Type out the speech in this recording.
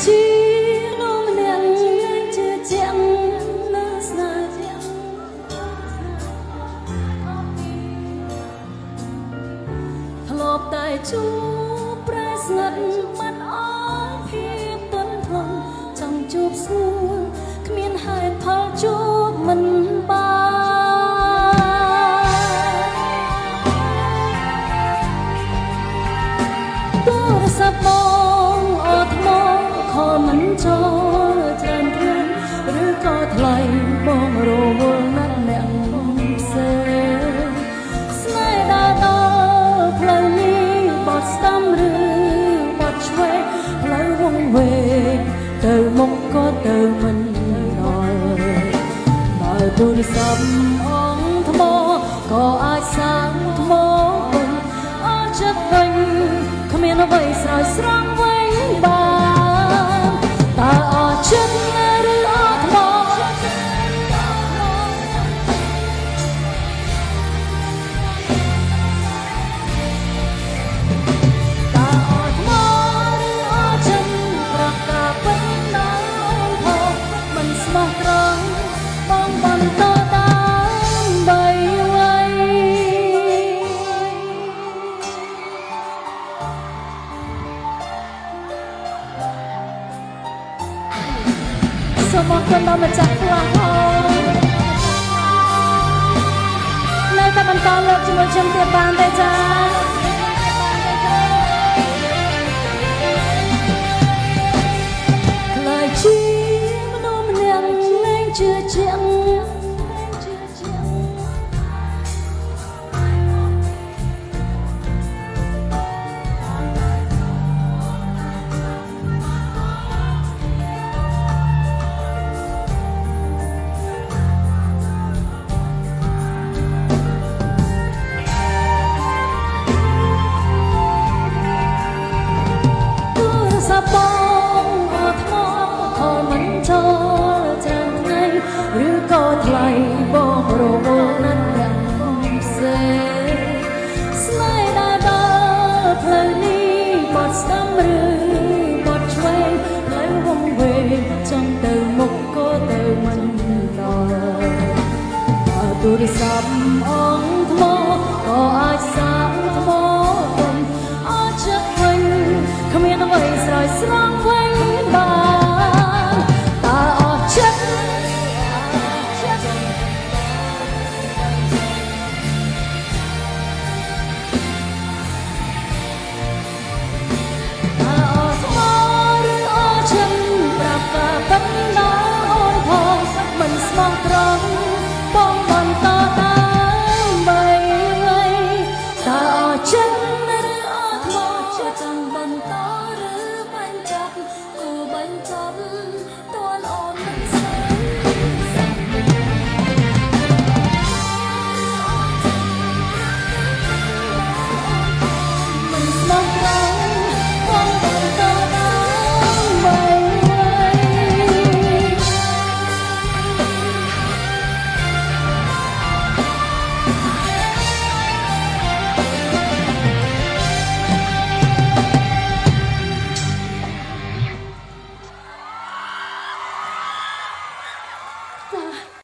ជាលោកម្នាក់លែងជឿជាក់លើស្នេហ៍ធ្លាប់តែជួបប្រែស្ងាត់បាត់អស់ភាពទន់ភ្លន់ចង់ជួបស្រួលគ្មានហេតុផលជួបមិនបានទូរស័ព្ទបងអត់មកខលមិនចូលច្រើនថ្ងៃឬក៏ថ្លៃបងរវល់ណាស់អ្នកផ្សេងស្នេហ៍ដើរដល់ផ្លូវនេះបត់ស្ដាំឬបត់ឆ្វេងផ្លូវវង្វេងទៅមុខក៏ទៅមិនដល់បើទូរស័ព្ទអងថ្មក៏អាចសាងថ្មវិញអស់ចិត្តវិញគ្មានអ្វីស្រោចស្រង់វិញបានតើអស់ចិត្តឬអស់ថ្មតើអស់ថ្មឬអស់ចិត្តប្រកាសពេញដល់ផងមិនស្មោះត្រង់បងបន្តដើម្បីអ្វីសូមអរគុណដល់ម្ចាស់ផ្លាស់ផងនៅតែបន្តលើកជាមួយខ្ញុំទៀតបានទេចាខ្លាចជាមនុស្សម្នាក់លែងជឿជាក់បងអត់ថ្មខលមិនចូលច្រើនថ្ងៃឬក៏ថ្លៃបងរវល់ណាស់អ្នកផ្សេងស្នេហ៍ដើរដល់ផ្លូវនេះបត់ស្ដាំឬបត់ឆ្វេងផ្លូវវង្វេងចង់ទៅមុខក៏ទៅមិនដល់បើទូរស័ព្ទអងថ្មក៏អាចសាងថ្មវិញអស់ចិត្តវិញគ្មានអ្វីស្រោចស្រង់វិញ